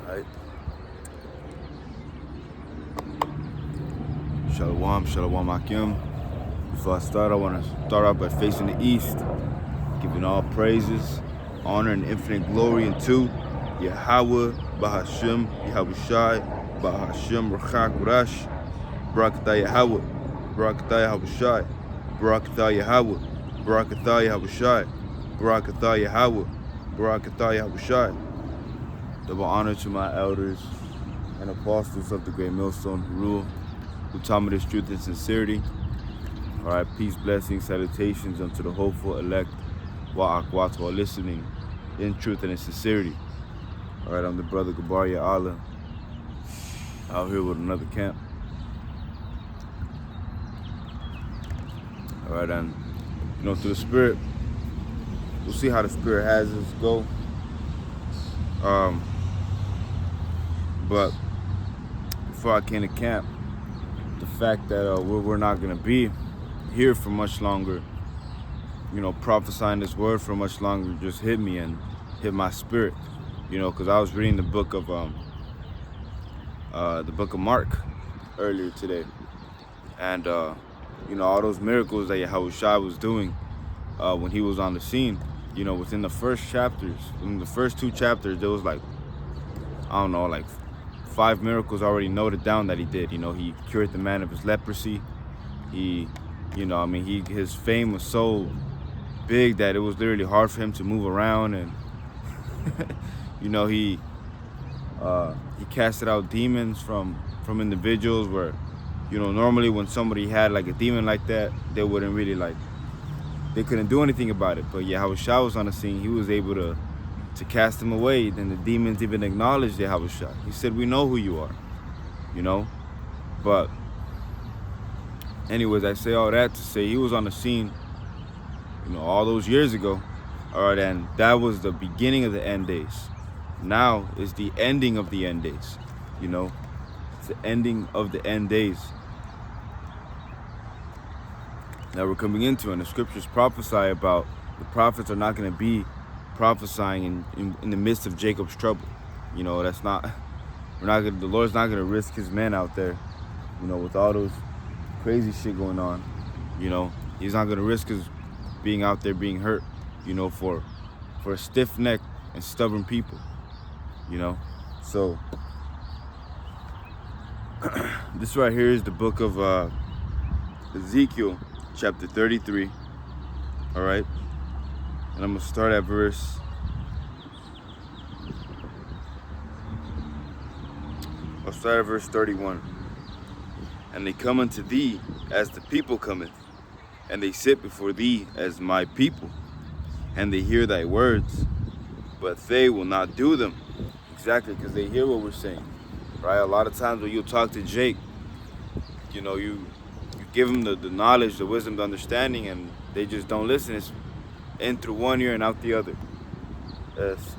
Alright. Shalom Akim. Before I start, I want to start off by facing the east, giving all praises, honor, and infinite glory unto Yahweh, Bahashim, Yahushai, Bahashim, Rachak, Rash, Barakatah Yahweh, Barakatah Yahushai, Barakatah Yahweh, Barakatah Yahushai, Barakatah Yahweh, Barakatah Yahushai. Double honor to my elders and apostles of the great millstone who rule, who taught me this truth and sincerity. All right, peace, blessings, salutations unto the hopeful elect, wa'akwat, who are listening in truth and in sincerity. All right, I'm the brother Gabaria Allah, out here with another camp. All right, and through the spirit, we'll see how the spirit has us go. But before I came to camp, the fact that we're not gonna be here for much longer, prophesying this word for much longer, just hit me and hit my spirit, because I was reading the book of Mark earlier today, and all those miracles that Yahushua was doing when he was on the scene, within the first chapters, in the first 2 chapters, there was like 5 miracles already noted down that he did. He cured the man of his leprosy. He, his fame was so big that it was literally hard for him to move around, and he casted out demons from individuals where, normally when somebody had like a demon like that, they wouldn't really they couldn't do anything about it. But Yahushua was on the scene. He was able to cast them away. Then the demons even acknowledged Yahushua. He said, "We know who you are," But anyways, I say all that to say he was on the scene, all those years ago. All right, and that was the beginning of the end days. Now is the ending of the end days. It's the ending of the end days that we're coming into, and the scriptures prophesy about the prophets are not going to be prophesying in the midst of Jacob's trouble. That's not, the Lord's not going to risk his men out there, with all those crazy shit going on. He's not going to risk his being out there being hurt, for a stiff-necked and stubborn people, So this right here is the book of Ezekiel, chapter 33, all right? And I'm going to start at verse 31. And they come unto thee as the people cometh, and they sit before thee as my people, and they hear thy words, but they will not do them. Exactly, because they hear what we're saying, right? A lot of times when you talk to Jake, you give them the knowledge, the wisdom, the understanding, and they just don't listen. It's in through one ear and out the other.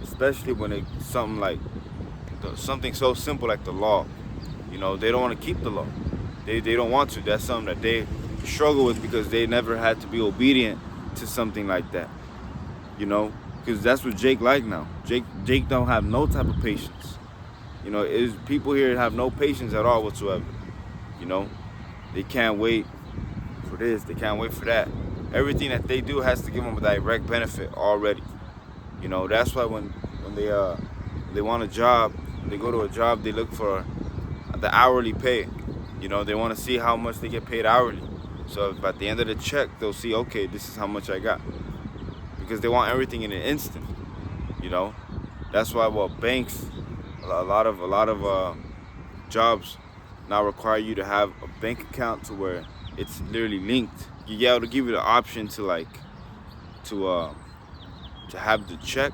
Especially when it's something like something so simple like the law. They don't want to keep the law. They don't want to. That's something that they struggle with because they never had to be obedient to something like that. Because that's what Jake like now. Jake don't have no type of patience. Is people here that have no patience at all whatsoever. They can't wait for this. They can't wait for that. Everything that they do has to give them a direct benefit already. That's why when they want a job, they go to a job, they look for the hourly pay. They want to see how much they get paid hourly. So if at the end of the check, they'll see, okay, this is how much I got. Because they want everything in an instant. That's why banks, a lot of jobs now require you to have a bank account to where it's literally linked. They'll give you the option to have the check,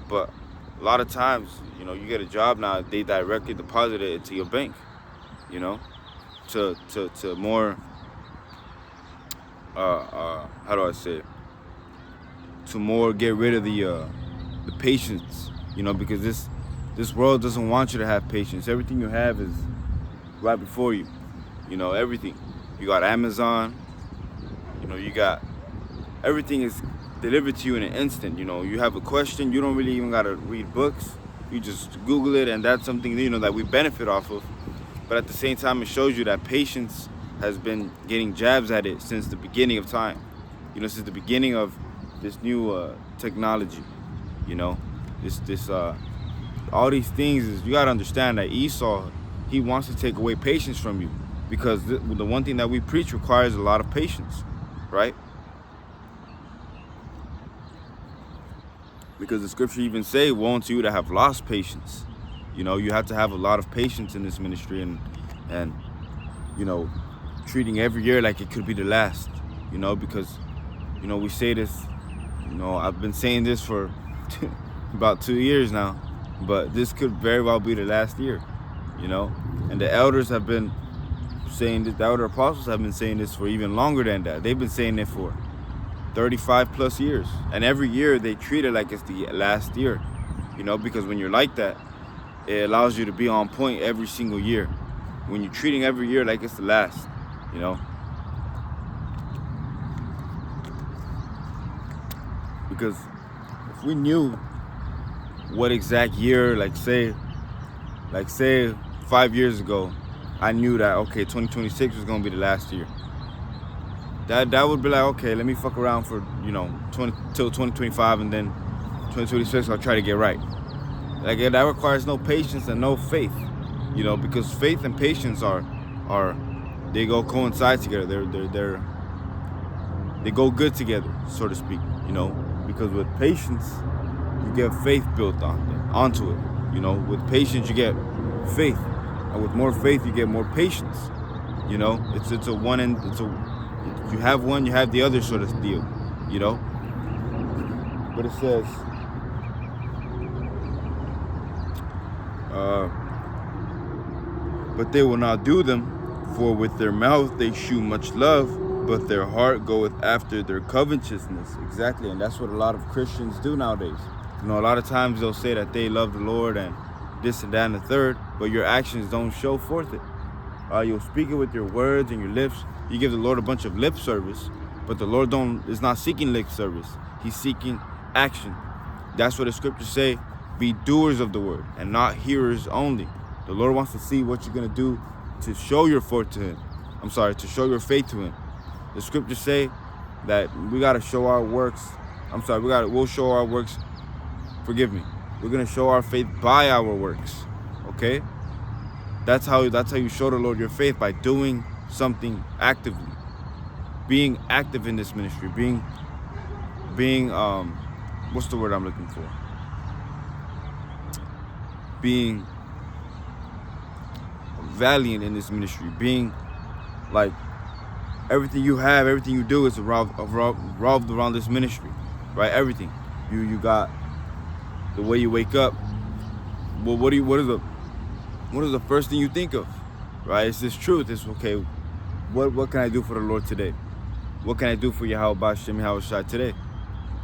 but a lot of times, you get a job now, they directly deposit it into your bank, to more, how do I say it? To more get rid of the patience, because this world doesn't want you to have patience. Everything you have is right before you, everything. You got Amazon, you got everything is delivered to you in an instant. You have a question, you don't really even gotta read books. You just Google it, and that's something, you know, that we benefit off of. But at the same time, it shows you that patience has been getting jabs at it since the beginning of time. You know, since the beginning of this new technology. You know, this all these things is, you gotta understand that Esau, he wants to take away patience from you, because the one thing that we preach requires a lot of patience, right? Because the scripture even say, woe unto you that have lost patience. You know, you have to have a lot of patience in this ministry, and you know, treating every year like it could be the last, you know, because, you know, we say this, you know, I've been saying this for about 2 years now, but this could very well be the last year, you know. And the elders have been saying this, the elder apostles have been saying this for even longer than that. They've been saying it for 35 plus years. And every year they treat it like it's the last year, you know, because when you're like that, it allows you to be on point every single year. When you're treating every year like it's the last, you know. Because if we knew what exact year, like say 5 years ago, I knew that, okay, 2026 was gonna be the last year. That would be like, okay, let me fuck around for, you know, till 2025, and then 2026 I'll try to get right. Like, that requires no patience and no faith, you know, because faith and patience are they go coincide together. They go good together, so to speak, you know, because with patience you get faith built onto it, you know. With patience you get faith, and with more faith you get more patience, you know. It's a one and you have one, you have the other sort of deal, you know. But it says, but they will not do them, for with their mouth they shew much love, but their heart goeth after their covetousness. Exactly, and that's what a lot of Christians do nowadays. You know, a lot of times they'll say that they love the Lord and this and that and the third, but your actions don't show forth it. You'll speak it with your words and your lips. You give the Lord a bunch of lip service, but the Lord is not seeking lip service. He's seeking action. That's what the scriptures say. Be doers of the word and not hearers only. The Lord wants to see what you're going to do to show your faith to him. To show your faith to him. The scriptures say that we got to show our works. We'll show our works. Forgive me. We're going to show our faith by our works. Okay? That's how you show the Lord your faith, by doing something actively. Being active in this ministry. Being what's the word I'm looking for? Being valiant in this ministry. Being like, everything you have, everything you do is revolved around this ministry, right? Everything. You got the way you wake up. Well, what is the first thing you think of, right? It's this truth. It's okay. What can I do for the Lord today? What can I do for Yahweh B'Shem Yahweh Shai today?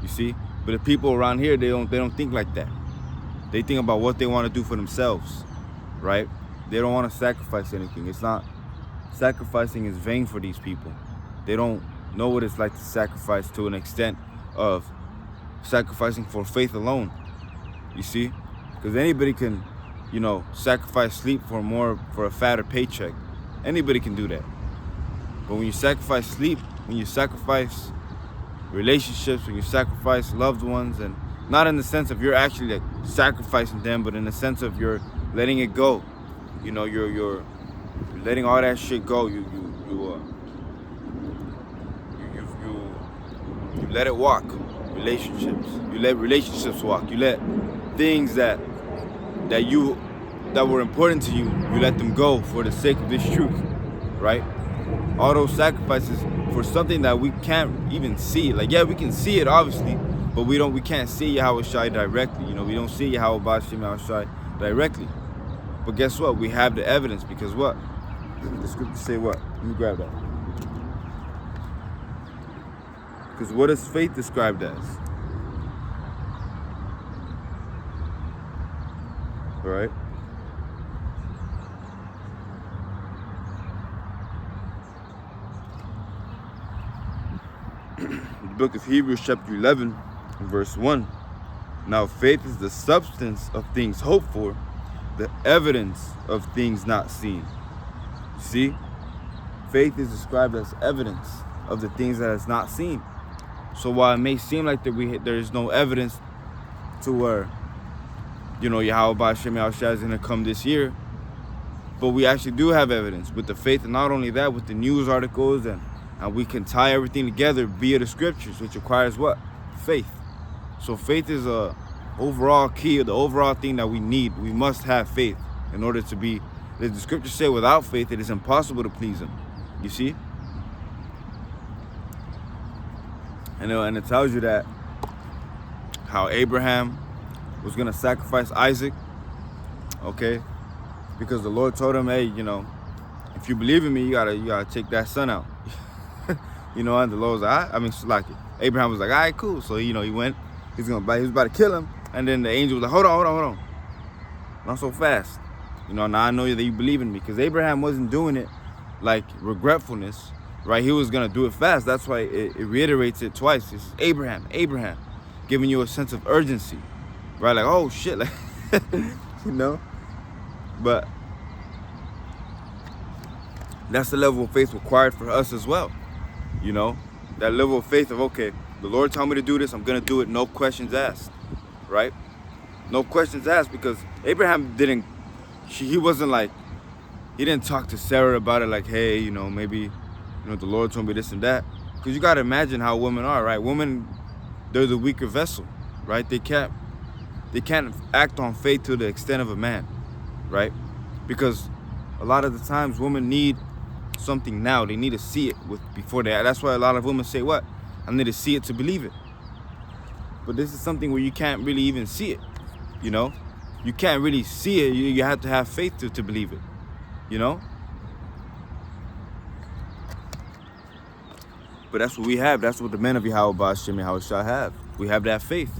You see? But the people around here, they don't think like that. They think about what they want to do for themselves, right? They don't want to sacrifice anything. It's not, sacrificing is vain for these people. They don't know what it's like to sacrifice to an extent of sacrificing for faith alone. You see? Because anybody can, you know, sacrifice sleep for a fatter paycheck. Anybody can do that. But when you sacrifice sleep, when you sacrifice relationships, when you sacrifice loved ones, and not in the sense of you're actually like sacrificing them, but in the sense of you're letting it go. You know, you're letting all that shit go. You let it walk. Relationships. You let relationships walk. You let things that were important to you, you let them go for the sake of this truth, right? All those sacrifices for something that we can't even see. Like, yeah, we can see it obviously, but we can't see Yahweh Shai directly. You know, we don't see Yahweh B'Shem Yahweh Shai directly. But guess what? We have the evidence, because what? The scriptures say what? Let me grab that. Because what is faith described as? All right? The book of Hebrews chapter 11, verse 1 Now faith is the substance of things hoped for, the evidence of things not seen. See? Faith is described as evidence of the things that is not seen. So while it may seem like there is no evidence to where, Yahweh Hashem Yahushua is going to come this year, but we actually do have evidence with the faith, and not only that, with the news articles, and we can tie everything together via the scriptures, which requires what? Faith. So faith is a overall key, the overall thing that we need. We must have faith in order to be, as the scriptures say, without faith it is impossible to please him. You see? And it tells you that how Abraham was going to sacrifice Isaac, okay? Because the Lord told him, hey, if you believe in me, you gotta take that son out. And the Lord was like, Abraham was like, all right, cool. So, he went, he was about to kill him. And then the angel was like, hold on. Not so fast. Now I know that you believe in me. Because Abraham wasn't doing it like regretfulness, right? He was going to do it fast. That's why it reiterates it twice. It's Abraham, giving you a sense of urgency, right? Like, oh, shit. Like, But that's the level of faith required for us as well. That level of faith of, okay, the Lord told me to do this, I'm going to do it, no questions asked, right? No questions asked, because Abraham he didn't talk to Sarah about it like, hey, maybe, the Lord told me this and that. Because you got to imagine how women are, right? Women, they're the weaker vessel, right? They can't act on faith to the extent of a man, right? Because a lot of the times women need something now. They need to see it before they act. That's why a lot of women say, what? I need to see it to believe it. But this is something where you can't really even see it, You can't really see it. You have to have faith to believe it, But that's what we have. That's what the men of Yahweh Hashem Yahushua have. We have that faith.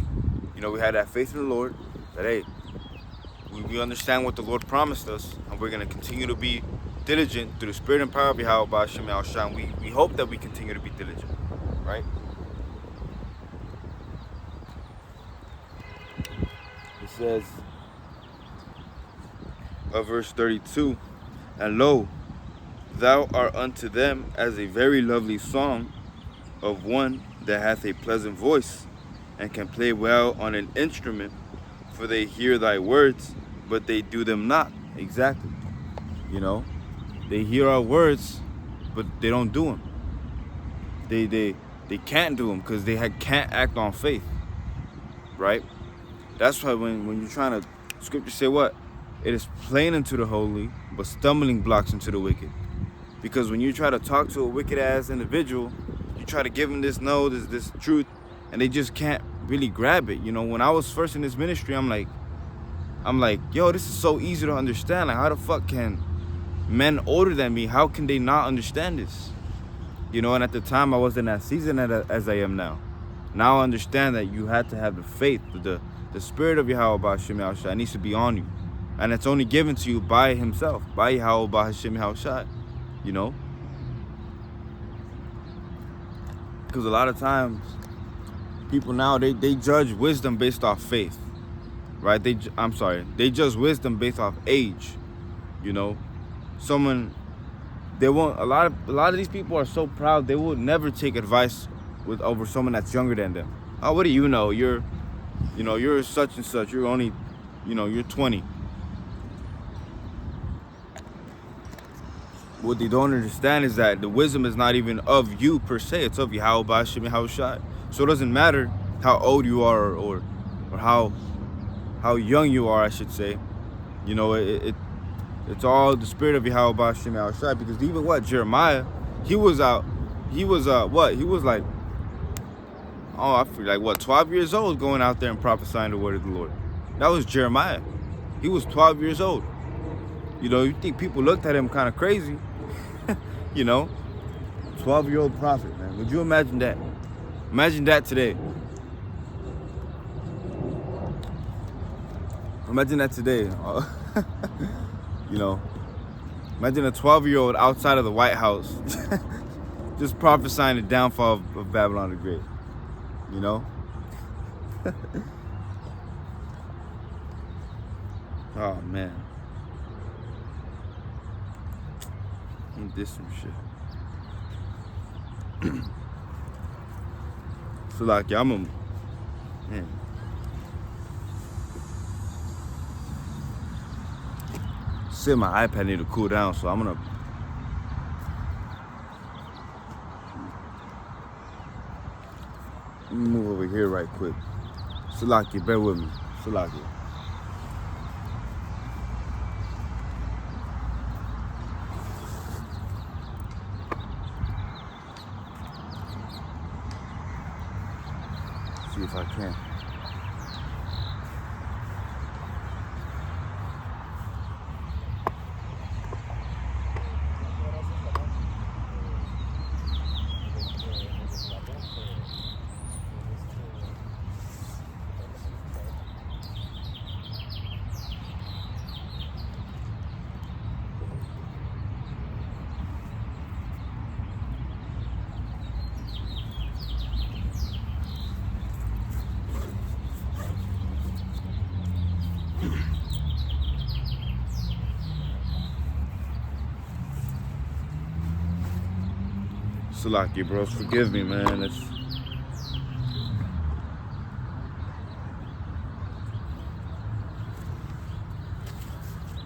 We have that faith in the Lord that, hey, we understand what the Lord promised us, and we're going to continue to be diligent through the spirit and power of Yahweh Hashem Yahushua. And we hope that we continue to be diligent, right? It says, verse 32, and lo, thou art unto them as a very lovely song of one that hath a pleasant voice, and can play well on an instrument, for they hear thy words, but they do them not. Exactly. They hear our words, but they don't do them. They can't do them because they can't act on faith, right? That's why when you're trying to, scripture say what? It is plain unto the holy, but stumbling blocks unto the wicked. Because when you try to talk to a wicked ass individual, you try to give them this truth, and they just can't really grab it. When I was first in this ministry, I'm like, yo, this is so easy to understand. Like, how the fuck can men older than me, how can they not understand this? And at the time I wasn't as seasoned as I am now. Now I understand that you had to have the faith, the spirit of Yahweh Hashem Yahushua needs to be on you. And it's only given to you by himself, by Yahweh Hashem Yahushua, Because a lot of times, people now, they judge wisdom based off faith, right? They judge wisdom based off age, They won't. A lot of these people are so proud they will never take advice over someone that's younger than them. Oh, what do you know? You're such and such. You're only, you're 20. What they don't understand is that the wisdom is not even of you per se. It's of Yahweh Hashem Yahushua. So it doesn't matter how old you are or how young you are, I should say. It's all the spirit of Yahweh Hashem Yahushua. Because even Jeremiah, he was like, I feel like 12 years old, going out there and prophesying the word of the Lord. That was Jeremiah. He was 12 years old. You think people looked at him kind of crazy. 12-year-old prophet, man. Would you imagine that? Imagine that today. Imagine that today. Imagine a 12-year-old outside of the White House just prophesying the downfall of Babylon the Great. Oh man. Ain't this some shit? So like, yeah, man. Said my iPad need to cool down, so I'm gonna move over here right quick. Salaki, bear with me. Salaki. See if I can. Salaki, bros, forgive me, man. It's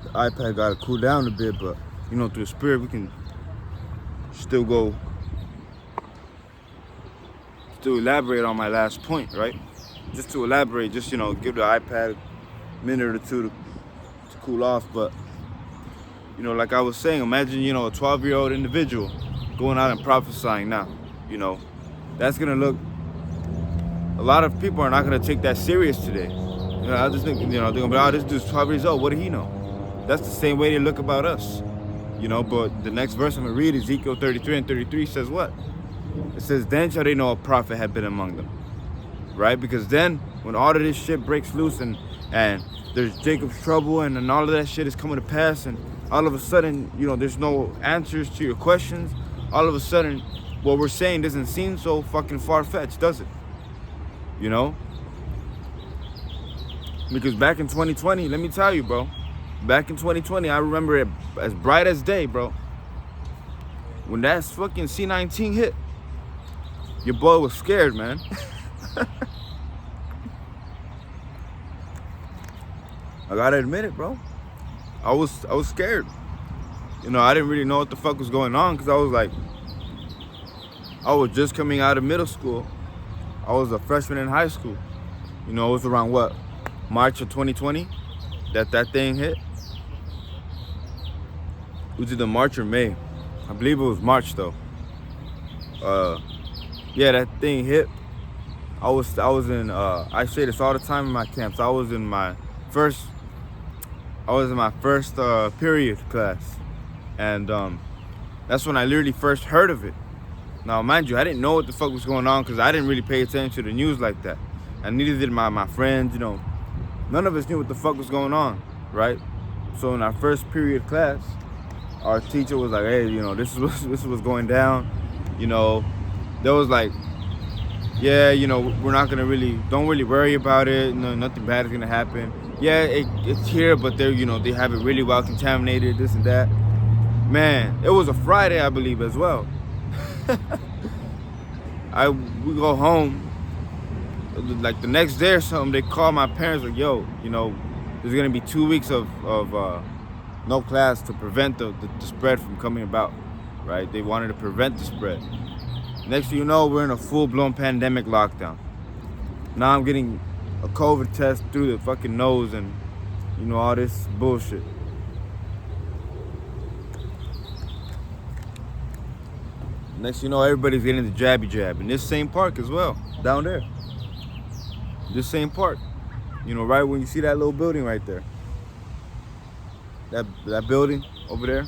the iPad gotta cool down a bit, but you know, through the spirit, we can still elaborate on my last point, right? Just to elaborate, just, you know, give the iPad a minute or two to cool off. But, you know, like I was saying, imagine, you know, a 12-year-old individual going out and prophesying now, you know, that's gonna look, a lot of people are not gonna take that serious today. You know, I just think, you know, they're gonna be, oh, this dude's 12 years old, what do he know? That's the same way they look about us, you know. But the next verse I'm gonna read, Ezekiel 33 and 33, says what? It says, then shall they know a prophet had been among them, right? Because then, when all of this shit breaks loose and there's Jacob's trouble and then all of that shit is coming to pass, and all of a sudden, you know, there's no answers to your questions, all of a sudden, what we're saying doesn't seem so fucking far-fetched, does it? You know? Because back in 2020, let me tell you, bro, back in 2020, I remember it as bright as day, bro. When that fucking C-19 hit, your boy was scared, man. I gotta admit it, bro. I was scared. You know, I didn't really know what the fuck was going on, because I was like, I was just coming out of middle school. I was a freshman in high school. You know, it was around what, March of 2020 that thing hit. It was either March or May. I believe it was March though. Yeah, that thing hit. I was in I say this all the time in my camps. I was in my first period class, and that's when I literally first heard of it. Now, mind you, I didn't know what the fuck was going on, because I didn't really pay attention to the news like that, and neither did my friends. You know, none of us knew what the fuck was going on, right? So in our first period class, our teacher was like, hey, you know, this is what's going down. You know, there was like, yeah, you know, we're not gonna don't really worry about it. No, nothing bad is gonna happen. Yeah, it's here, but they're, you know, they have it really well contaminated, this and that. Man, it was a Friday, I believe, as well. We go home, like the next day or something, they call my parents like, yo, you know, there's gonna be 2 weeks of no class to prevent the spread from coming about, right? They wanted to prevent the spread. Next thing you know, we're in a full-blown pandemic lockdown. Now I'm getting a COVID test through the fucking nose and, you know, all this bullshit. Next thing you know, everybody's getting the jabby jab in this same park as well, down there. This same park. You know, right when you see that little building right there. That building over there.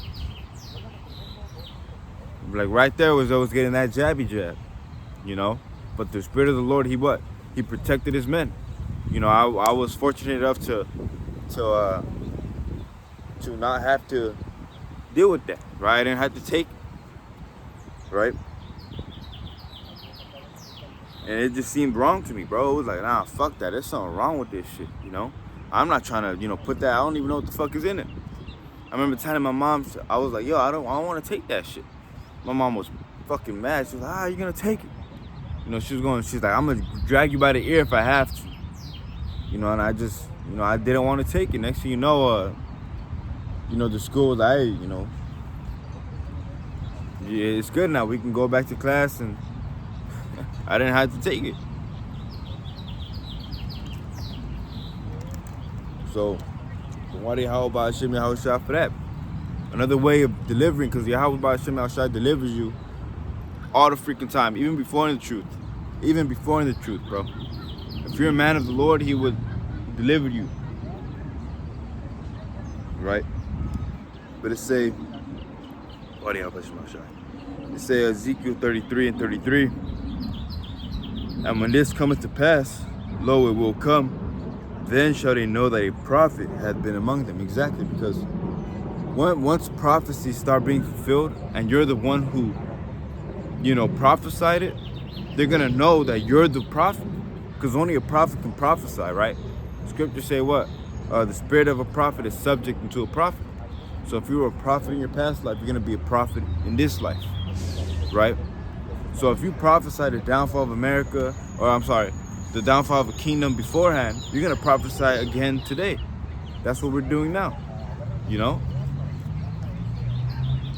Like right there was always getting that jabby jab, you know. But the Spirit of the Lord, He protected His men. You know, I was fortunate enough to not have to deal with that, right? I didn't have to take it, right? And it just seemed wrong to me, bro. It was like, nah, fuck that. There's something wrong with this shit, you know. I'm not trying to, put that. I don't even know what the fuck is in it. I remember telling my mom, I was like, yo, I don't want to take that shit. My mom was fucking mad. She was like, you're gonna take it. She's like, I'm gonna drag you by the ear if I have to. And I just, I didn't want to take it. Next thing you know, the school was like, hey, yeah, it's good now. We can go back to class, and I didn't have to take it. So why did Yahweh Hashem Yahushua for that? Another way of delivering, because Yahweh Hashem Yahushua delivers you all the freaking time, even before the truth. Even before the truth, bro. If you're a man of the Lord, he would deliver you. Right? But it say, what do Yahweh Hashem Yahushua? It say Ezekiel 33 and 33. And when this cometh to pass, lo, it will come. Then shall they know that a prophet hath been among them. Exactly, because once prophecies start being fulfilled, and you're the one who, prophesied it, they're gonna know that you're the prophet, because only a prophet can prophesy, right? Scriptures say what? The spirit of a prophet is subject unto a prophet. So if you were a prophet in your past life, you're gonna be a prophet in this life, right? So if you prophesy the downfall of America, the downfall of a kingdom beforehand, you're gonna prophesy again today. That's what we're doing now.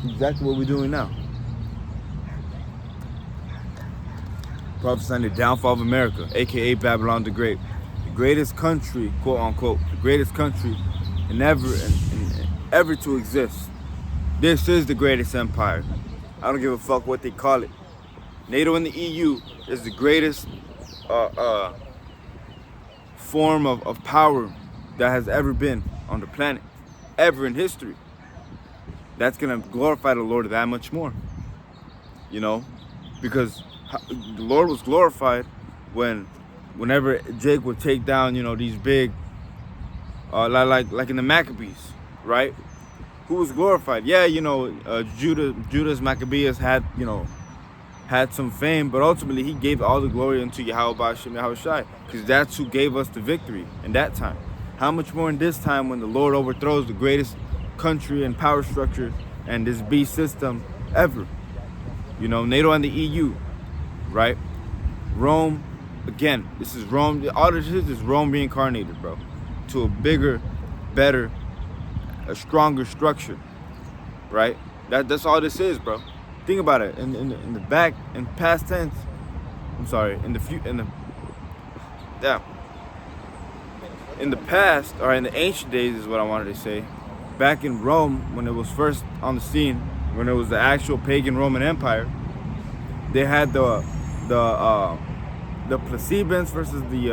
Exactly what we're doing now. Prophesying the downfall of America, aka Babylon the Great, the greatest country, quote unquote, the greatest country ever to exist. This is the greatest empire. I don't give a fuck what they call it. NATO and the EU is the greatest form of power that has ever been on the planet, ever in history. That's gonna glorify the Lord that much more, because the Lord was glorified whenever Jake would take down, these big, like in the Maccabees, right? Who was glorified? Yeah, Judas Maccabeus had some fame, but ultimately he gave all the glory unto Yahweh Hashem Yahushua, because that's who gave us the victory in that time. How much more in this time when the Lord overthrows the greatest country and power structure and this beast system ever? NATO and the EU, right? Rome, again, this is Rome. All this is Rome reincarnated, bro, to a bigger, better, a stronger structure, right? That's all this is, bro. Think about it. In the back, in past tense. I'm sorry. In the past, or in the ancient days, is what I wanted to say. Back in Rome, when it was first on the scene, when it was the actual pagan Roman Empire, they had the plebeians versus the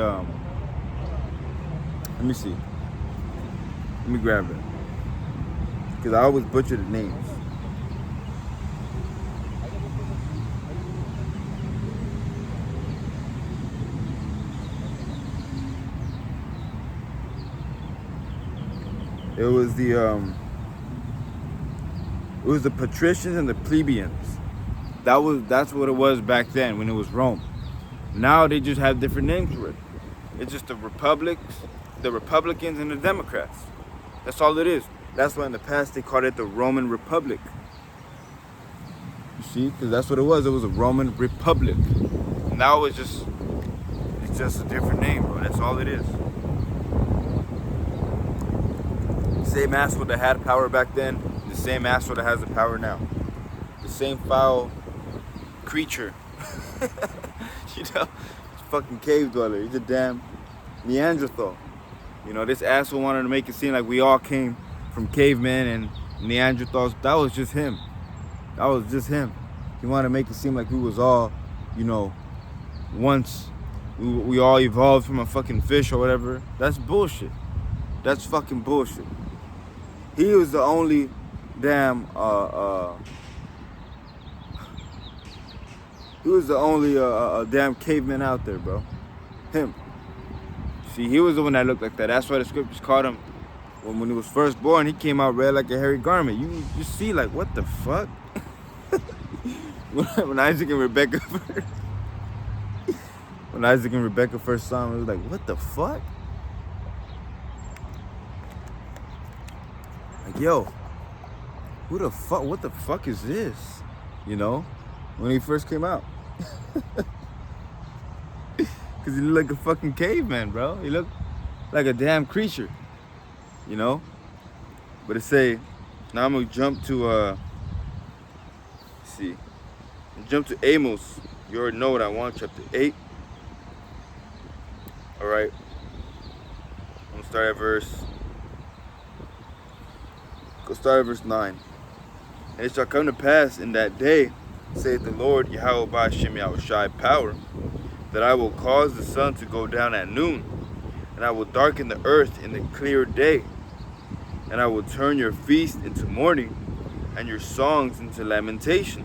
let me see. Let me grab it, because I always butcher the names. It was the patricians and the plebeians. That's what it was back then when it was Rome. Now they just have different names for it. It's just the republics, the Republicans, and the Democrats. That's all it is. That's why in the past they called it the Roman Republic. You see, because that's what it was. It was a Roman Republic. Now it's just a different name, bro. That's all it is. Same asshole that had power back then, the same asshole that has the power now. The same foul creature. Fucking cave dweller. He's a damn Neanderthal. This asshole wanted to make it seem like we all came from cavemen and Neanderthals. That was just him. He wanted to make it seem like we was all, once we all evolved from a fucking fish or whatever. That's bullshit. That's fucking bullshit. He was the only damn damn caveman out there, bro. Him. See, he was the one that looked like that. That's why the scriptures called him, when he was first born, he came out red like a hairy garment. You see, like, what the fuck? when Isaac and Rebecca first saw him, it was like, what the fuck? Like, yo, what the fuck is this? You know, when he first came out. Cause he looked like a fucking caveman, bro. He looked like a damn creature, you know? But it say, now I'm gonna jump to, let's see. Jump to Amos. You already know what I want, chapter 8. All right. I'm gonna start at verse 9. And it shall come to pass in that day, saith the Lord, Yahweh by Shem Yahushai power, that I will cause the sun to go down at noon, and I will darken the earth in the clear day, and I will turn your feast into mourning, and your songs into lamentation.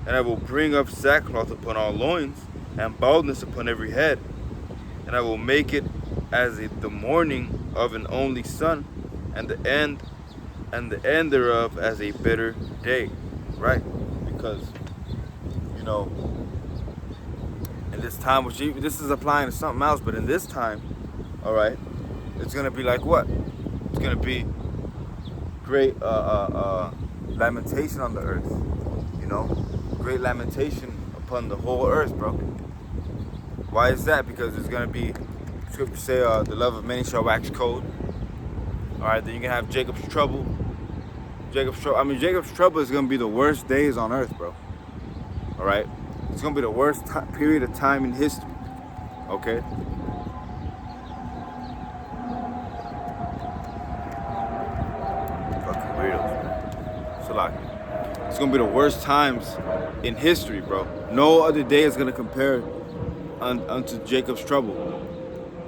And I will bring up sackcloth upon all loins, and baldness upon every head, and I will make it as the morning of an only son, and the end thereof as a bitter day. Right? Because, you know, in this time, which this is applying to something else, but in this time, all right, it's gonna be like what? It's gonna be great lamentation on the earth, you know, great lamentation upon the whole earth, bro. Why is that? Because it's gonna be, scripture say, the love of many shall wax cold. All right, then you can have Jacob's trouble. Jacob's trouble is gonna be the worst days on earth, bro. All right, it's gonna be the worst period of time in history. Okay. Fucking weirdos, man. Salaki. It's gonna be the worst times in history, bro. No other day is gonna compare unto Jacob's trouble,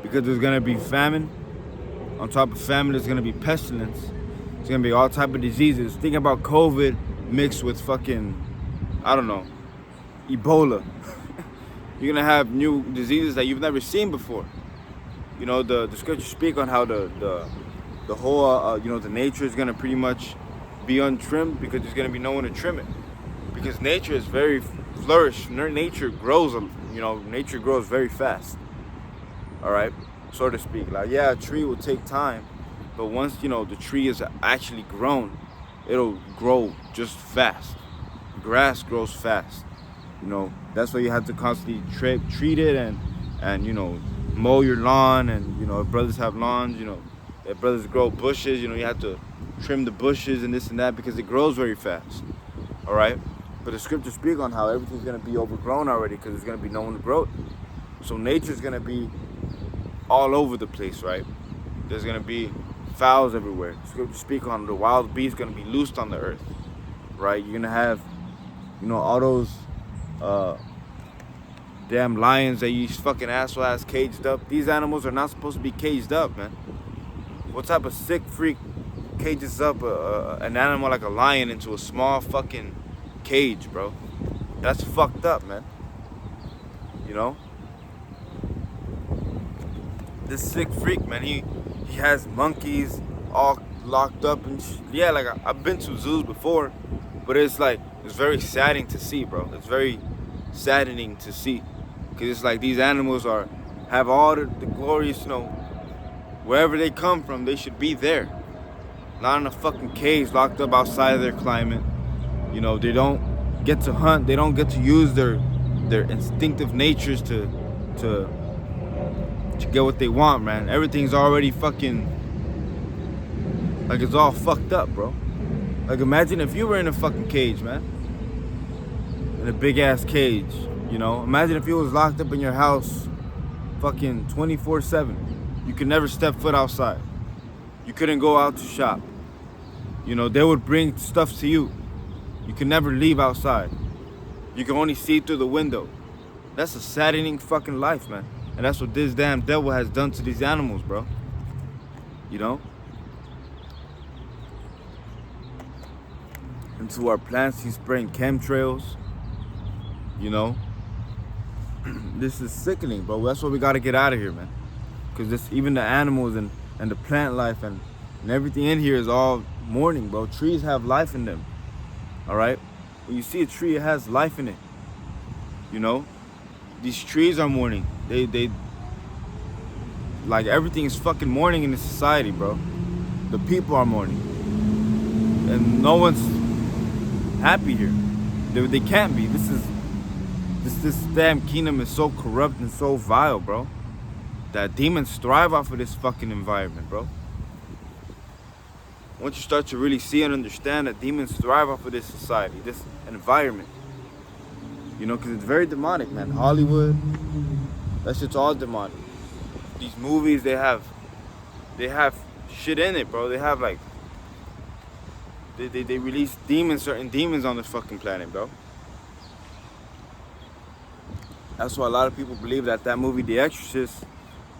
because there's gonna be famine. On top of famine, there's gonna be pestilence. There's gonna be all type of diseases. Think about COVID mixed with fucking, I don't know, Ebola. You're gonna have new diseases that you've never seen before. You know, the scriptures speak on how the whole you know, the nature is gonna pretty much be untrimmed, because there's gonna be no one to trim it. Because nature is very flourished. Nature grows, you know, nature grows very fast. All right, so to speak. Like, yeah, a tree will take time, but once, you know, the tree is actually grown, it'll grow just fast. Grass grows fast. You know, that's why you have to constantly treat it and you know, mow your lawn. And, you know, if brothers have lawns, you know, if brothers grow bushes, you know, you have to trim the bushes and this and that, because it grows very fast. All right, but the scriptures speak on how everything's gonna be overgrown already, because there's gonna be no one to grow it. So nature's gonna be all over the place, right? There's gonna be fowls everywhere. The scriptures speak on the wild beasts gonna be loosed on the earth, right? You're gonna have, you know, all those damn lions that you fucking asshole ass caged up. These animals are not supposed to be caged up, man. What type of sick freak cages up an animal like a lion into a small fucking cage, bro? That's fucked up, man. You know, this sick freak, man, he has monkeys all locked up and yeah, like I've been to zoos before, but it's like, it's very saddening to see, bro. It's very saddening to see, because it's like these animals have all the glorious, you know, wherever they come from, they should be there, not in a fucking cage locked up outside of their climate. You know, they don't get to hunt, they don't get to use their instinctive natures to get what they want, man. Everything's already fucking, like, it's all fucked up, bro. Like, imagine if you were in a fucking cage, man, in a big ass cage, you know. Imagine if you was locked up in your house fucking 24/7. You could never step foot outside. You couldn't go out to shop. You know, they would bring stuff to you. You could never leave outside. You can only see through the window. That's a saddening fucking life, man. And that's what this damn devil has done to these animals, bro. You know? And to our plants, he's spraying chemtrails. You know? This is sickening, bro. That's why we gotta get out of here, man. Because this, even the animals and the plant life and everything in here is all mourning, bro. Trees have life in them. All right? When you see a tree, it has life in it. You know? These trees are mourning. They like, everything is fucking mourning in this society, bro. The people are mourning. and no one's happy here. They can't be. This damn kingdom is so corrupt and so vile, bro, that demons thrive off of this fucking environment, bro. Once you start to really see and understand that demons thrive off of this society, this environment, you know, because it's very demonic, man. Hollywood, that shit's all demonic. These movies, they have shit in it, bro. They have like, they release demons, certain demons on this fucking planet, bro. That's why a lot of people believe that movie, The Exorcist,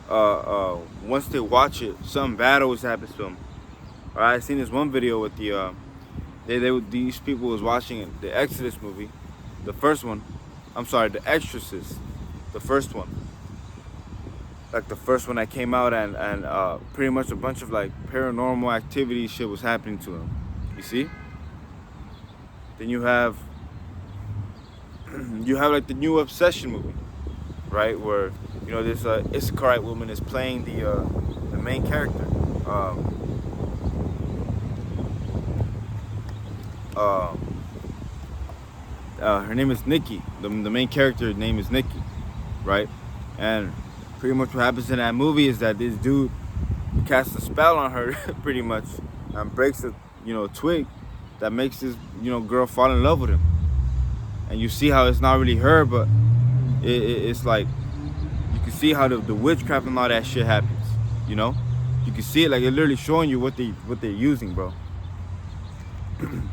once they watch it, something bad always happens to them. Alright, I seen this one video with these people was watching it, the Exodus movie, the first one. I'm sorry, The Exorcist, the first one. Like the first one that came out, and pretty much a bunch of like paranormal activity shit was happening to them. You see? Then you have like the new Obsession movie, right? Where, you know, this Issacharite woman is playing the main character. Her name is Nikki. The main character's name is Nikki, right? And pretty much what happens in that movie is that this dude casts a spell on her, pretty much, and breaks a twig that makes this girl fall in love with him. And you see how it's not really her, but it's like you can see how the witchcraft and all that shit happens. You know, you can see it, like, it's literally showing you what they're using, bro. And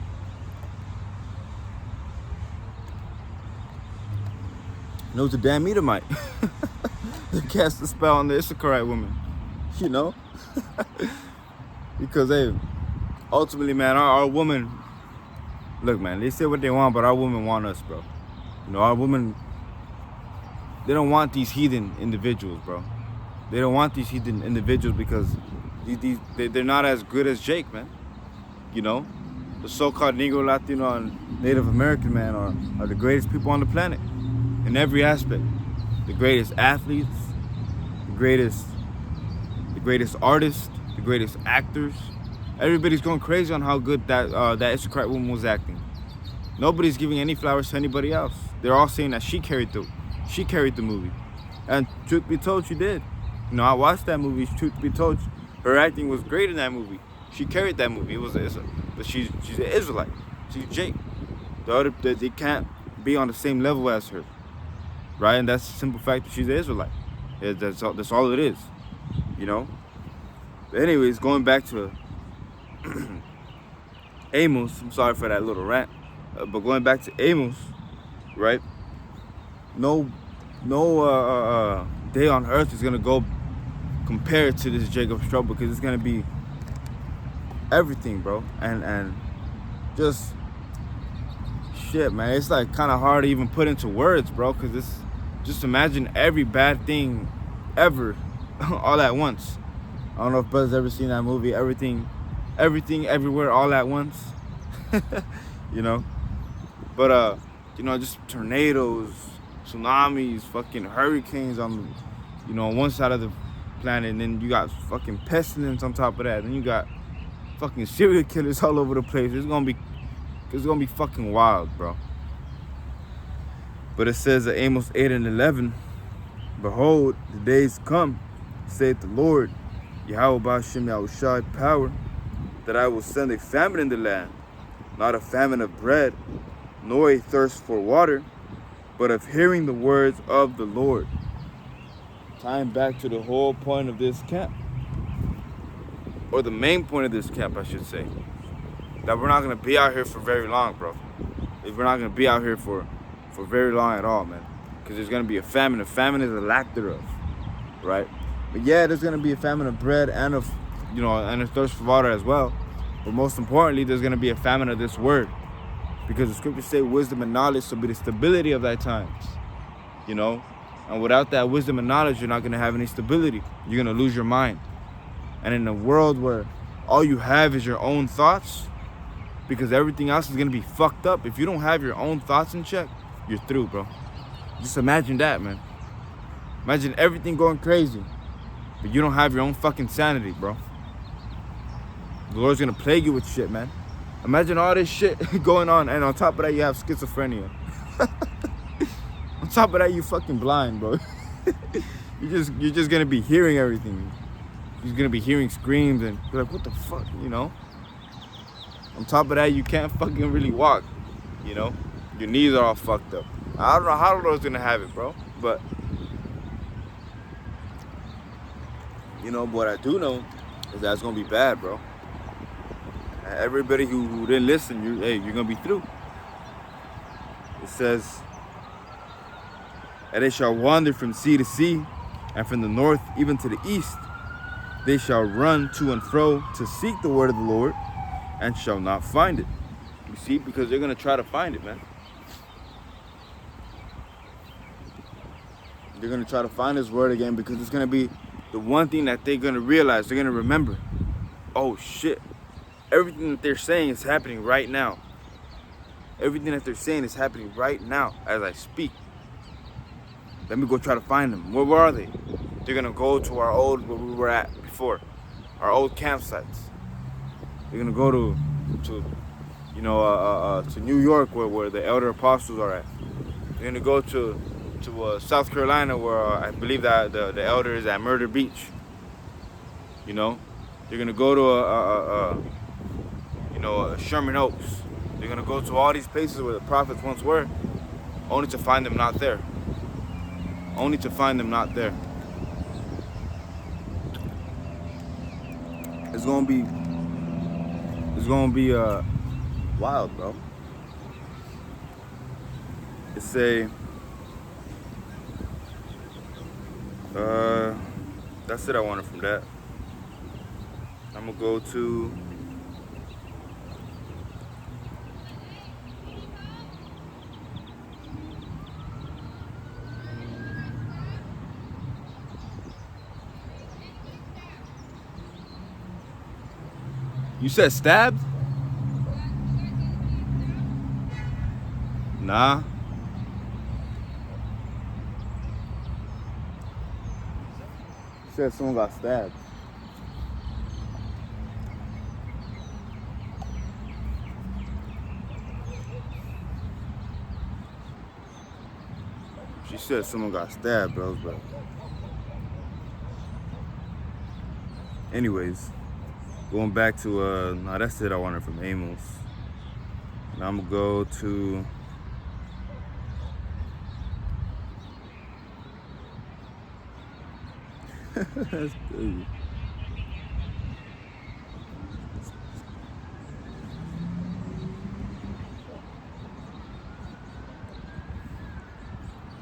it was a damn Edomite. They cast a spell on the Issacharite woman, you know? Because, hey, ultimately, man, our woman, look, man, they say what they want, but our women want us, bro. You know, our women, they don't want these heathen individuals, bro. They don't want these heathen individuals because they're not as good as Jake, man. You know? The so-called Negro, Latino, and Native American, man, are the greatest people on the planet. In every aspect. The greatest athletes, the greatest artists, the greatest actors. Everybody's going crazy on how good that Issacharite woman was acting. Nobody's giving any flowers to anybody else. They're all saying that she carried the movie. And truth be told, she did. You know, I watched that movie. Truth be told, her acting was great in that movie. She carried that movie. But she's an Israelite. She's Jake. They can't be on the same level as her. Right? And that's the simple fact that she's an Israelite. That's all it is. You know? But anyways, going back to Amos, I'm sorry for that little rant. But going back to Amos, right? No day on earth is gonna go compared to this Jacob's trouble, because it's gonna be everything, bro. And just shit, man. It's like kind of hard to even put into words, bro, because it's just imagine every bad thing ever all at once. I don't know if Buzz ever seen that movie, everything everywhere all at once. You know, but just tornadoes, tsunamis, fucking hurricanes on one side of the planet, and then you got fucking pestilence on top of that, and you got fucking serial killers all over the place. It's gonna be fucking wild, bro. But it says in Amos 8:11, behold, the days come, saith the Lord, Yahweh Ba'ashem Yahushai, power, that I will send a famine in the land, not a famine of bread, nor a thirst for water, but of hearing the words of the Lord. Tying back to the whole point of this camp, or the main point of this camp, I should say, that we're not gonna be out here for very long, bro. We're not gonna be out here for very long at all, man, because there's gonna be a famine. A famine is a lack thereof, right? But yeah, there's gonna be a famine of bread and of and a thirst for water as well. But most importantly, there's gonna be a famine of this word, because the scriptures say wisdom and knowledge shall be the stability of thy times, and without that wisdom and knowledge, you're not gonna have any stability. You're gonna lose your mind. And in a world where all you have is your own thoughts, because everything else is gonna be fucked up. If you don't have your own thoughts in check, you're through, bro. Just imagine that, man. Imagine everything going crazy, but you don't have your own fucking sanity, bro. The Lord's gonna plague you with shit, man. Imagine all this shit going on, and on top of that, you have schizophrenia. On top of that, you fucking blind, bro. You're just gonna be hearing everything. You're gonna be hearing screams, and you're like, what the fuck, you know? On top of that, you can't fucking really walk, you know? Your knees are all fucked up. I don't know how those gonna have it, bro. But you know, what I do know is that it's gonna be bad, bro. Everybody who didn't listen, you're gonna be through. It says, and they shall wander from sea to sea, and from the north even to the east. They shall run to and fro to seek the word of the Lord, and shall not find it. You see, because they're gonna try to find it, man. They're gonna try to find his word again, because it's gonna be the one thing that they're gonna realize, they're gonna remember. Oh shit. Everything that they're saying is happening right now. Everything that they're saying is happening right now as I speak. Let me go try to find them. Where are they? They're gonna go to our old, where we were at before, our old campsites. They're gonna go to New York, where the elder apostles are at. They're gonna go to South Carolina, where I believe that the elder is at Murder Beach. You know, they're gonna go to Sherman Oaks. They're gonna go to all these places where the prophets once were, only to find them not there. Only to find them not there. It's gonna be wild, bro. It's that's it I wanted from that. I'm gonna go to You said stabbed? Nah. You said someone got stabbed. She said someone got stabbed, bro. But anyways, going back to no, that's it I wanted from Amos. Now I'm gonna go to that's crazy.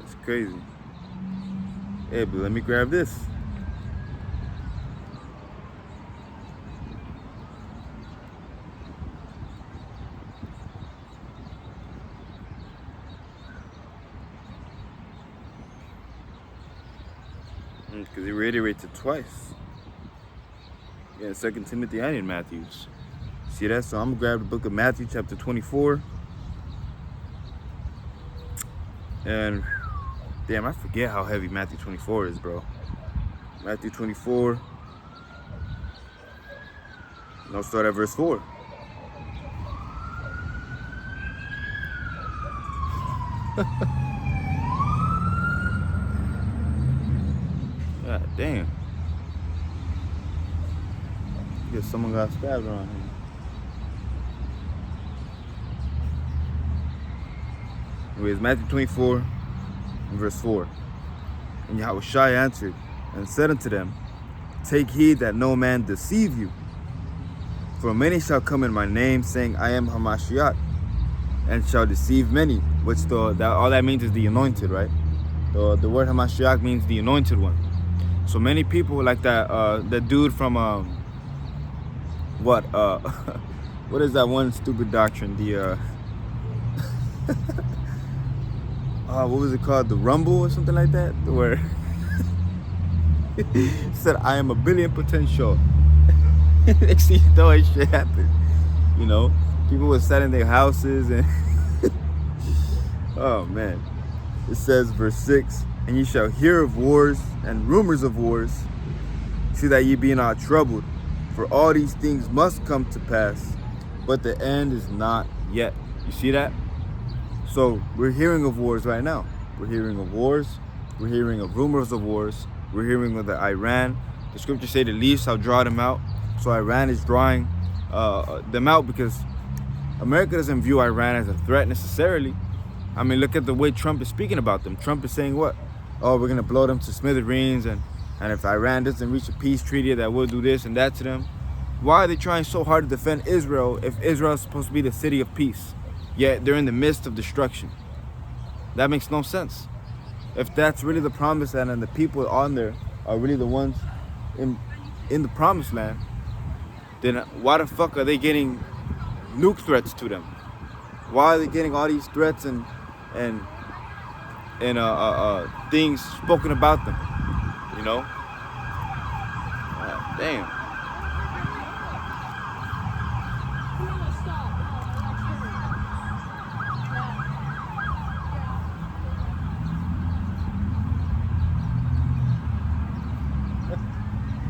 It's crazy. Hey, but let me grab this. Because he reiterates it twice. Yeah, in 2 Timothy and in Matthew. See that? So I'm going to grab the book of Matthew chapter 24. And damn, I forget how heavy Matthew 24 is, bro. Matthew 24. And I'll start at verse 4. God damn. Guess someone got stabbed around here. Anyways, Matthew 24 and verse 4. And Yahushua answered and said unto them, take heed that no man deceive you. For many shall come in my name, saying, I am Hamashiach, and shall deceive many. Which all that means is the anointed, right? The word Hamashiach means the anointed one. So many people like that, the dude from, what is that one stupid doctrine? The, what was it called? The Rumble or something like that? Where he said, I am a billion potential. Next thing you know, that shit happened. You know, people were sat in their houses and, oh man. It says, verse 6, and ye shall hear of wars and rumors of wars. See that ye be not troubled, for all these things must come to pass, but the end is not yet. You see that? So we're hearing of wars right now. We're hearing of wars. We're hearing of rumors of wars. We're hearing of the Iran. The scriptures say the least shall draw them out. So Iran is drawing them out because America doesn't view Iran as a threat necessarily. I mean, look at the way Trump is speaking about them. Trump is saying what? Oh, we're gonna blow them to smithereens, and if Iran doesn't reach a peace treaty, that we'll do this and that to them. Why are they trying so hard to defend Israel if Israel is supposed to be the city of peace? Yet they're in the midst of destruction. That makes no sense. If that's really the promised land and the people on there are really the ones in the promised land, then why the fuck are they getting nuke threats to them? Why are they getting all these threats and things spoken about them? You know? Damn.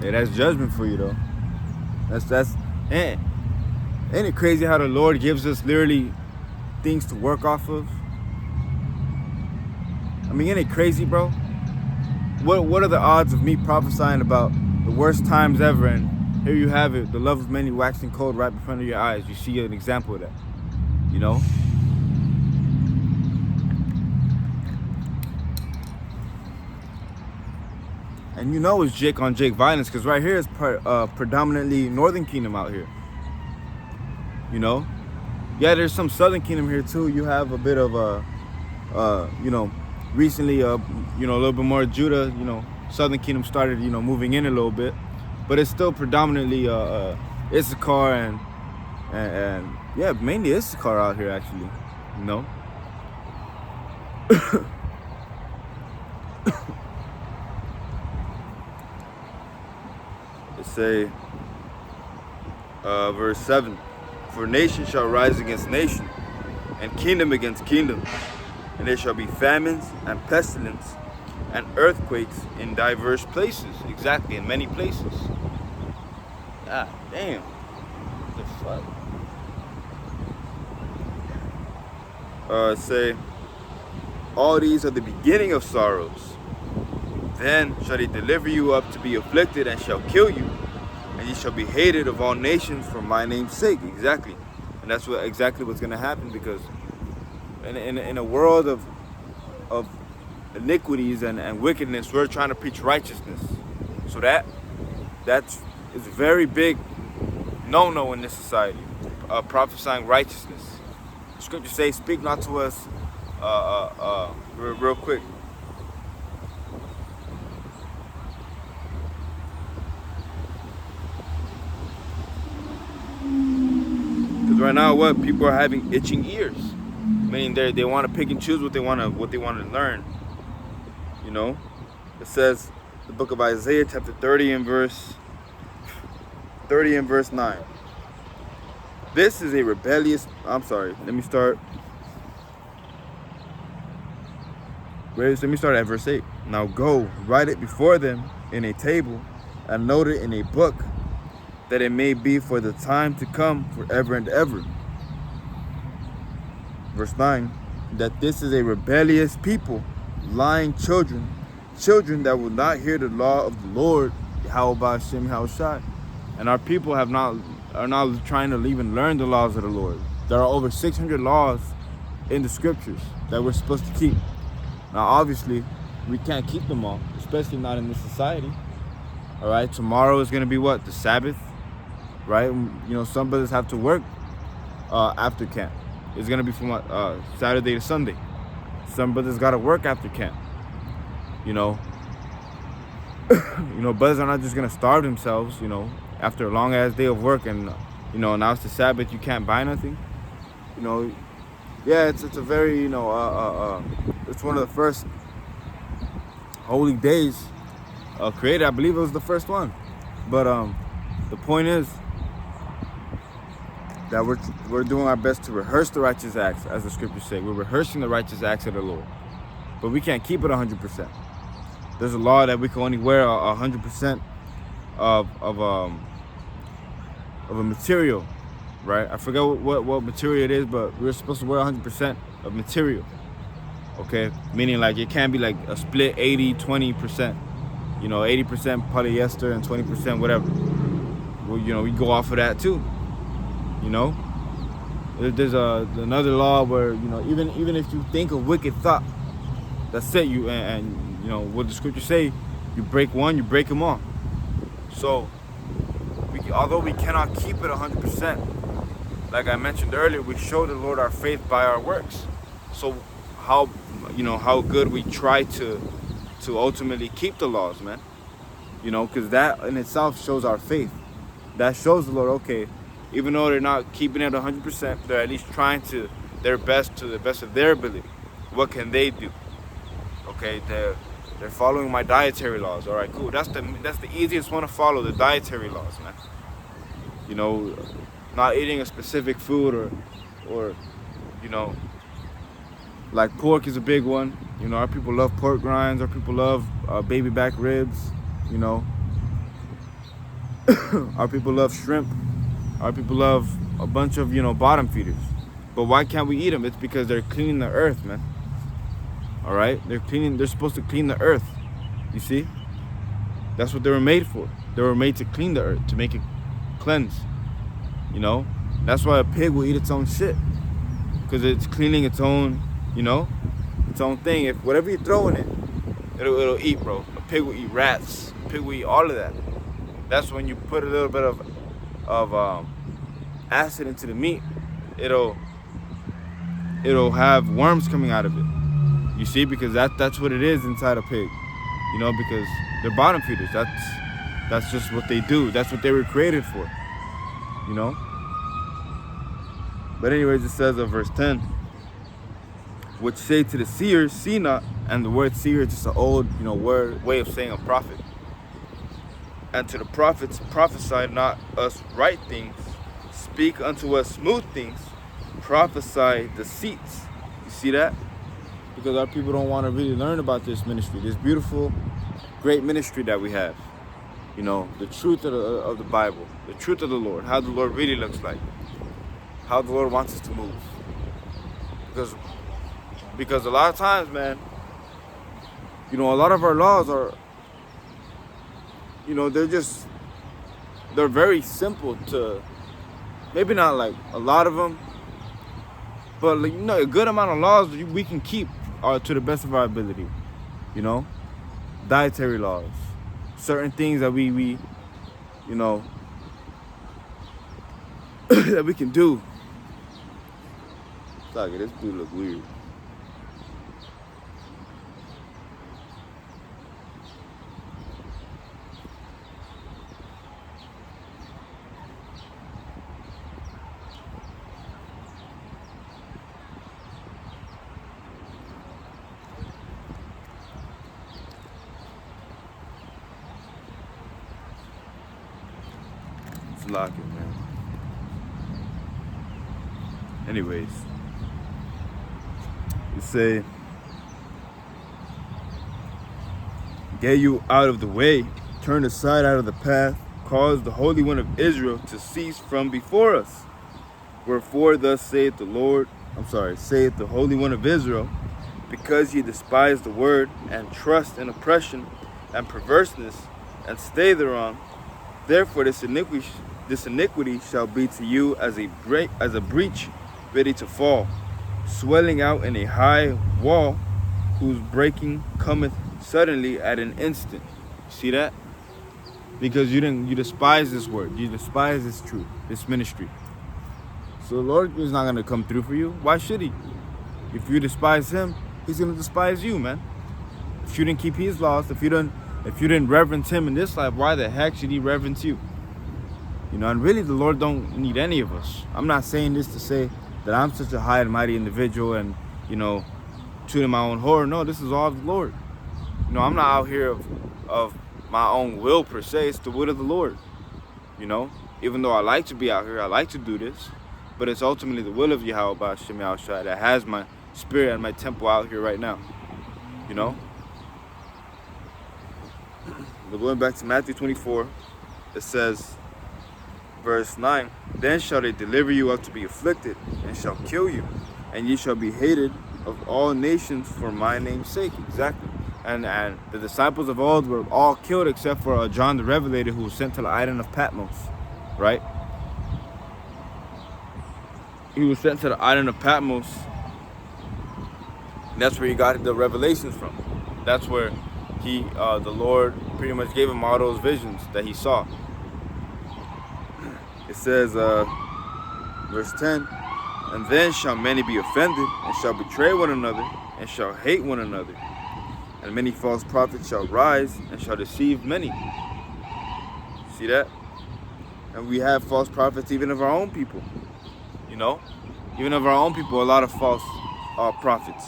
Yeah, that's judgment for you though. That's ain't it crazy how the Lord gives us literally things to work off of? I mean, ain't it crazy, bro? What are the odds of me prophesying about the worst times ever, and here you have it, the love of many waxing cold right in front of your eyes. You see an example of that, you know? And you know it's Jake on Jake violence, because right here is predominantly Northern Kingdom out here. You know? Yeah, there's some Southern Kingdom here too. You have a bit of you know, recently, you know, a little bit more Judah, you know, Southern Kingdom started, you know, moving in a little bit. But it's still predominantly Issachar and yeah, mainly Issachar out here actually, you know? Say verse 7, for nation shall rise against nation, and kingdom against kingdom, and there shall be famines and pestilence and earthquakes in diverse places. Exactly, in many places. God damn. What the fuck? Say, all these are the beginning of sorrows. Then shall they deliver you up to be afflicted, and shall kill you, and ye shall be hated of all nations for my name's sake. Exactly. And that's exactly what's going to happen, because in a world of iniquities and wickedness, we're trying to preach righteousness. So that's a very big no-no in this society, prophesying righteousness. The scriptures say, speak not to us, real quick. Right now, what people are having itching ears, meaning they want to pick and choose what they want to learn. You know, it says the book of Isaiah, chapter 30 and verse 9. This is a rebellious. I'm sorry. Let me start at verse 8. Now go, write it before them in a table, and note it in a book, that it may be for the time to come forever and ever. Verse 9, that this is a rebellious people, lying children that will not hear the law of the Lord, Yahweh Hashem Yahushai. And our people are not trying to even learn the laws of the Lord. There are over 600 laws in the scriptures that we're supposed to keep. Now, obviously, we can't keep them all, especially not in this society. All right, tomorrow is going to be what? The Sabbath. Right, you know, some brothers have to work after camp. It's gonna be from Saturday to Sunday. Some brothers gotta work after camp. You know, brothers are not just gonna starve themselves. You know, after a long ass day of work, and you know, now it's the Sabbath, you can't buy nothing. You know, yeah, it's a very, you know, it's one of the first holy days created. I believe it was the first one, but the point is that we're doing our best to rehearse the righteous acts, as the scriptures say. We're rehearsing the righteous acts of the Lord, but we can't keep it 100%. There's a law that we can only wear 100% of a material, right? I forget what material it is, but we're supposed to wear 100% of material, okay? Meaning like it can't be like a split 80-20%, 80% polyester and 20% whatever. Well, we go off of that too, you know? There's another law where, even if you think a wicked thought, that's it, and what the scriptures say, you break one, you break them all. So, although we cannot keep it 100%, like I mentioned earlier, we show the Lord our faith by our works. So how good we try to ultimately keep the laws, man. Because that in itself shows our faith. That shows the Lord, okay, even though they're not keeping it 100%, they're at least trying to their best to the best of their ability. What can they do? Okay, they're following my dietary laws. All right, cool. That's the easiest one to follow, the dietary laws, man. Not eating a specific food or like pork is a big one. Our people love pork rinds. Our people love baby back ribs. Our people love shrimp. Our people love a bunch of bottom feeders. But why can't we eat them? It's because they're cleaning the earth, man. All right, they're supposed to clean the earth. You see, that's what they were made for. They were made to clean the earth, to make it cleanse. That's why a pig will eat its own shit, because it's cleaning its own its own thing. If whatever you throw in it, it'll eat, bro. A pig will eat rats. A pig will eat all of that. That's when you put a little bit of acid into the meat, it'll have worms coming out of it. You see, because that's what it is inside a pig. Because they're bottom feeders. That's just what they do. That's what they were created for. But anyways, it says in verse 10, which say to the seers, see not, and the word seer is just an old, way of saying a prophet. And to the prophets, prophesy not us right things, speak unto us smooth things, prophesy deceits. You see that? Because our people don't want to really learn about this ministry, this beautiful, great ministry that we have. The truth of the Bible, the truth of the Lord, how the Lord really looks like, how the Lord wants us to move. Because a lot of times, man, a lot of our laws are, they're very simple to, maybe not like a lot of them, but a good amount of laws we can keep to the best of our ability. Dietary laws, certain things that we that we can do. Look, this dude look weird. Lock it, man. Anyways, you say, get you out of the way, turn aside out of the path, cause the Holy One of Israel to cease from before us. Wherefore thus saith the Holy One of Israel, because ye despise the word, and trust in oppression and perverseness, and stay thereon, therefore this iniquity shall be to you as a breach ready to fall, swelling out in a high wall, whose breaking cometh suddenly at an instant. See that? Because you despise this word, you despise this truth, this ministry. So the Lord is not gonna come through for you. Why should he? If you despise him, he's gonna despise you, man. If you didn't keep his laws, if you didn't reverence him in this life, why the heck should he reverence you? And really the Lord don't need any of us. I'm not saying this to say that I'm such a high and mighty individual and, tooting my own horn. No, this is all of the Lord. I'm not out here of my own will per se. It's the will of the Lord. Even though I like to be out here, I like to do this, but it's ultimately the will of Yahweh Hashem Yahushua that has my spirit and my temple out here right now. But going back to Matthew 24, it says, Verse 9, then shall they deliver you up to be afflicted, and shall kill you, and ye shall be hated of all nations for my name's sake. Exactly. And the disciples of old were all killed except for John the Revelator, who was sent to the island of Patmos, right? He was sent to the island of Patmos. That's where he got the revelations from. That's where the Lord pretty much gave him all those visions that he saw. It says, verse 10, and then shall many be offended, and shall betray one another, and shall hate one another. And many false prophets shall rise, and shall deceive many. See that? And we have false prophets even of our own people. You know? Even of our own people, a lot of false prophets.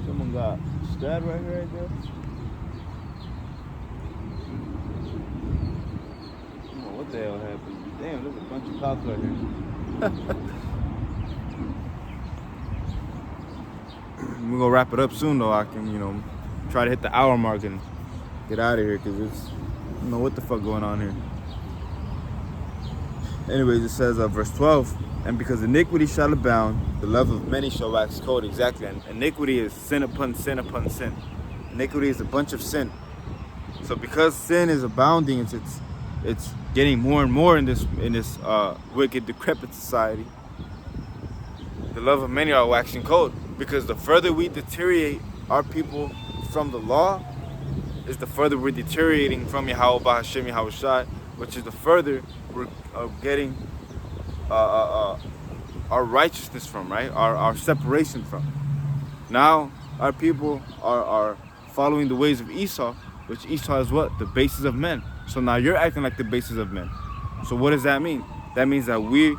Someone got stabbed right here, I guess. I don't know what the hell happened. Damn, there's a bunch of cops right here. We're gonna wrap it up soon though. I can, try to hit the hour mark and get out of here, because it's, I don't know what the fuck going on here. Anyways, it says verse 12, and because iniquity shall abound, the love of many shall wax cold. Exactly. And iniquity is sin upon sin upon sin. Iniquity is a bunch of sin. So because sin is abounding, it's getting more and more in this wicked, decrepit society. The love of many are waxing cold, because the further we deteriorate our people from the law, is the further we're deteriorating from Yahweh Hashem Yahweh Shai, which is the further we're getting our righteousness from, right? Our separation from. Now our people are following the ways of Esau, which Esau is what? The basis of men. So now you're acting like the basis of men. So what does that mean? That means that we,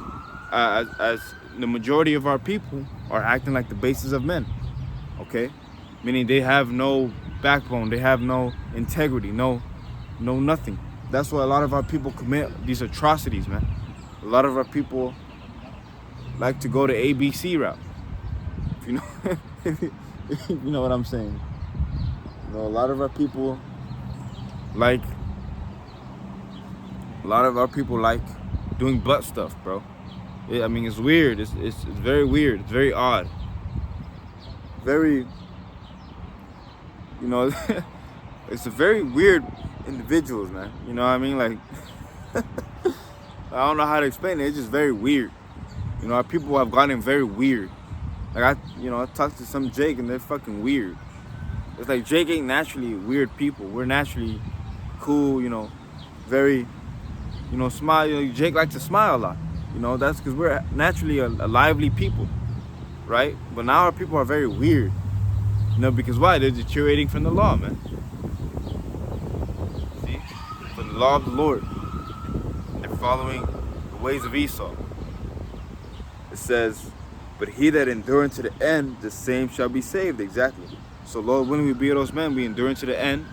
as the majority of our people, are acting like the basis of men. Okay? Meaning they have no backbone, they have no integrity, no nothing. That's why a lot of our people commit these atrocities, man. A lot of our people like to go the ABC route. If you know, if you know what I'm saying. A lot of our people like doing butt stuff, bro. I mean, it's weird. It's very weird. It's very odd. Very, it's a very weird individuals, man. You know what I mean? Like, I don't know how to explain it. It's just very weird. Our people have gotten very weird. Like I talked to some Jake and they're fucking weird. It's like Jake ain't naturally weird people. We're naturally cool, very, smile. Jake likes to smile a lot. That's because we're naturally a lively people, right? But now our people are very weird. Because why? They're deteriorating from the law, man. See? From the law of the Lord. They're following the ways of Esau. It says, but he that endureth to the end, the same shall be saved. Exactly. So Lord, when we be those men, we endure to the end.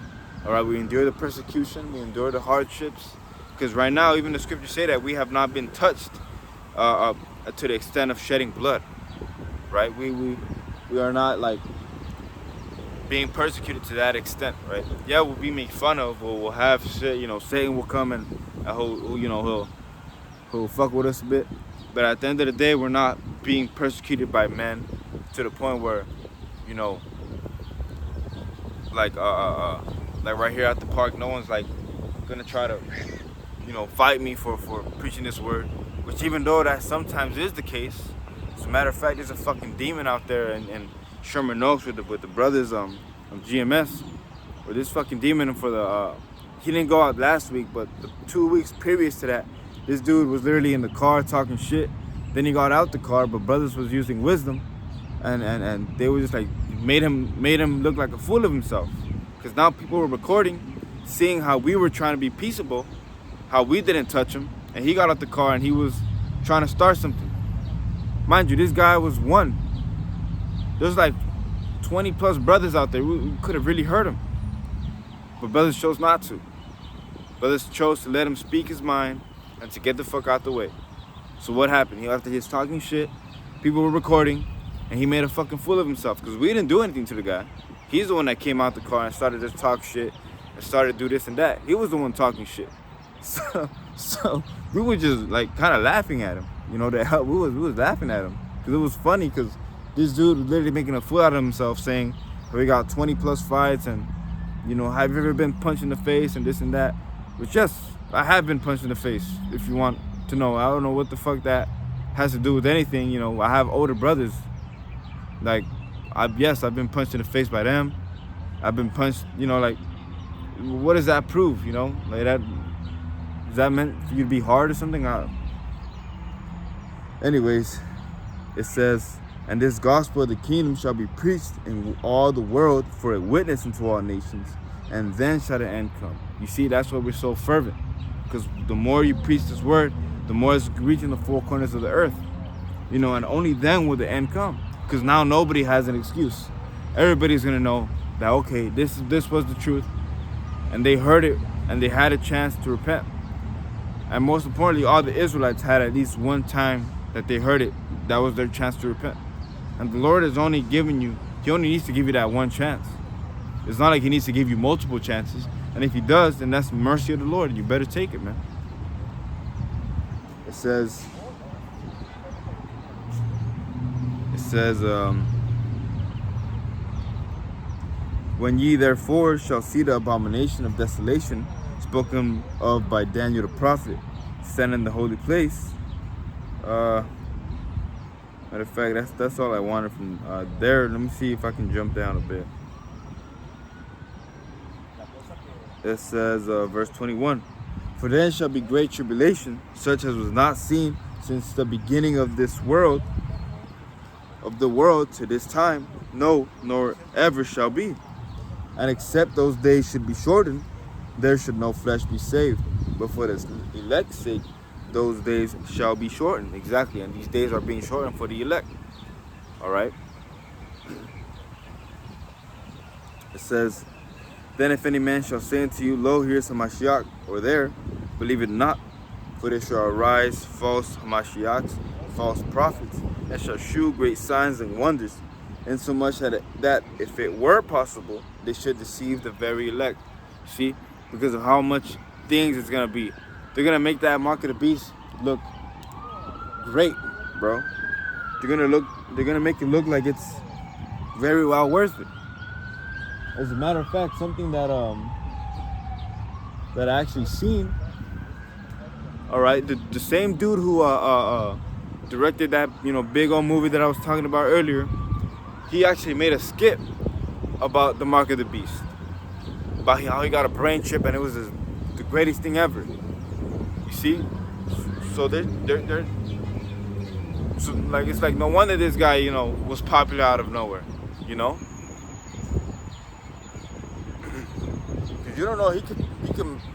All right, we endure the persecution, we endure the hardships. Because right now, even the scriptures say that we have not been touched to the extent of shedding blood. Right? We are not like being persecuted to that extent, right? Yeah, we'll be made fun of, or we'll have shit, Satan will come and he'll fuck with us a bit. But at the end of the day, we're not being persecuted by men to the point where, like right here at the park, no one's like gonna try to, fight me for preaching this word. Which, even though that sometimes is the case, as a matter of fact, there's a fucking demon out there in Sherman Oaks with the brothers of GMS, where this fucking demon he didn't go out last week, but the 2 weeks previous to that, this dude was literally in the car talking shit. Then he got out the car, but brothers was using wisdom, and they were just like made him look like a fool of himself. Because now people were recording, seeing how we were trying to be peaceable, how we didn't touch him, and he got out the car and he was trying to start something. Mind you, this guy was one. There's like 20 plus brothers out there. We could have really hurt him, but brothers chose not to. Brothers chose to let him speak his mind and to get the fuck out the way. So what happened? After his talking shit, people were recording, and he made a fucking fool of himself because we didn't do anything to the guy. He's the one that came out the car and started to talk shit and started to do this and that. He was the one talking shit. So we were just like kind of laughing at him. You know, that we was laughing at him because it was funny because this dude was literally making a fool out of himself, saying we got 20 plus fights and, you know, have you ever been punched in the face and this and that? Which, yes, I have been punched in the face, if you want to know. I don't know what the fuck that has to do with anything. You know, I have older brothers. Like, I've been punched in the face by them. I've been punched, you know, like, what does that prove, you know? Like, that, is that meant for you to be hard or something? Anyways, it says, and this gospel of the kingdom shall be preached in all the world for a witness unto all nations, and then shall the end come. You see, that's why we're so fervent, because the more you preach this word, the more it's reaching the four corners of the earth, you know, and only then will the end come, because now nobody has an excuse. Everybody's gonna know that, okay, this was the truth, and they heard it, and they had a chance to repent. And most importantly, all the Israelites had at least one time that they heard it, that was their chance to repent. And the Lord is only giving you, he only needs to give you that one chance. It's not like he needs to give you multiple chances. And if he does, then that's the mercy of the Lord. You better take it, man. It says, when ye therefore shall see the abomination of desolation spoken of by Daniel the prophet, stand in the holy place. Matter of fact, that's all I wanted from there. Let me see if I can jump down a bit. It says, verse 21, for then shall be great tribulation, such as was not seen since the beginning of this world, of the world to this time, no, nor ever shall be. And except those days should be shortened, there should no flesh be saved. But for the elect's sake, those days shall be shortened. Exactly, and these days are being shortened for the elect. All right. It says, then if any man shall say unto you, lo, here is Hamashiach, or there, believe it not, for there shall arise false Hamashiachs, false prophets, and shall shew great signs and wonders, insomuch that if it were possible, they should deceive the very elect. See, because of how much things it's gonna be. They're gonna make that mark of the beast look great, bro. They're gonna make it look like it's very well worth it. As a matter of fact, something that I actually seen. All right, the same dude who directed that, you know, big old movie that I was talking about earlier, he actually made a skit about the mark of the beast, about how he got a brain chip and it was the greatest thing ever. You see, so they're so like, it's like no wonder this guy, you know, was popular out of nowhere, you know. Cause you don't know, he could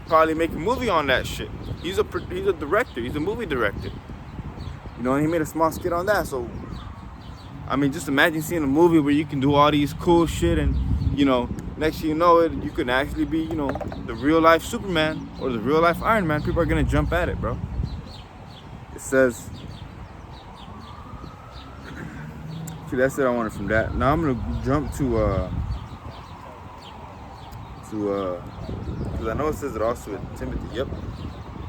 probably make a movie on that shit. He's a director. He's a movie director. You know, and he made a small skit on that. So, I mean, just imagine seeing a movie where you can do all these cool shit and, you know, next thing you know it, you could actually be, you know, the real life Superman or the real life Iron Man. People are gonna jump at it, bro. It says, see, that's it I wanted from that. Now I'm gonna jump to because I know it says it also in Timothy. Yep.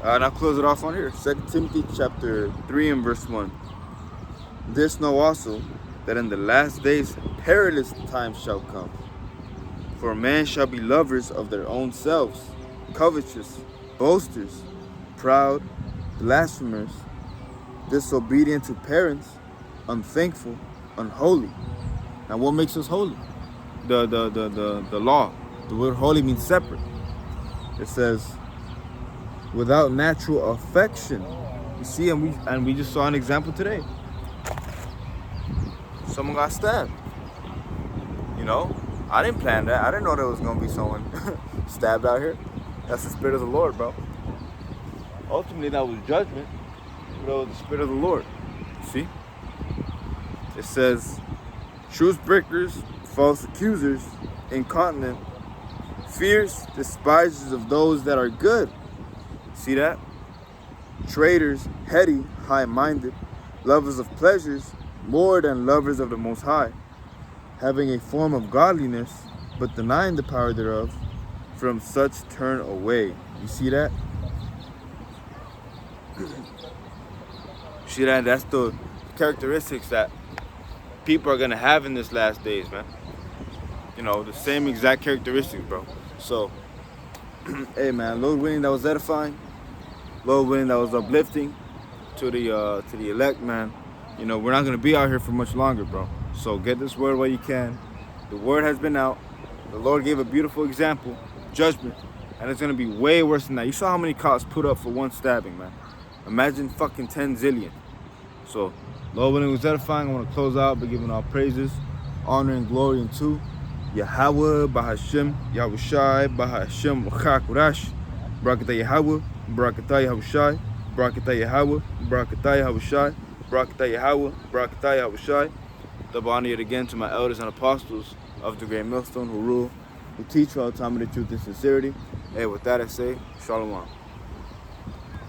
And I'll close it off on here. 2 Timothy chapter 3 and verse 1. This know also, that in the last days perilous times shall come. For men shall be lovers of their own selves, covetous, boasters, proud, blasphemers, disobedient to parents, unthankful, unholy. Now what makes us holy? The law. The word holy means separate. It says, without natural affection. You see, and we just saw an example today. Someone got stabbed. You know, I didn't plan that. I didn't know there was gonna be someone stabbed out here. That's the Spirit of the Lord, bro. Ultimately, that was judgment, but it was the Spirit of the Lord. See? It says, truth breakers, false accusers, incontinent, fierce, despisers of those that are good. See that? traitors, heady, high-minded, lovers of pleasures more than lovers of the Most High, having a form of godliness, but denying the power thereof, from such turn away. You see that? See that? That's the characteristics that people are gonna have in this last days, man. You know, the same exact characteristics, bro. So, hey, man, Lord willing, that was edifying. Lord willing, that was uplifting to the elect, man. You know, we're not gonna be out here for much longer, bro. So get this word while you can. The word has been out. The Lord gave a beautiful example, judgment, and it's gonna be way worse than that. You saw how many cops put up for one stabbing, man. Imagine fucking 10 zillion. So, Lord willing, was edifying. I want to close out by giving all praises, honor, and glory unto Yahweh, Bahashem, Yahushai, Bahashem, Chakurash, Barakatah Yahweh, Barakatah Yahushai, Barakatah Yahweh, Barakatah Yahushai, Barakatah Yahweh, Barakatah Yahushai. Double honor yet again to my elders and apostles of the great millstone who rule, who teach all time of the truth and sincerity. Hey, with that I say, Shalom.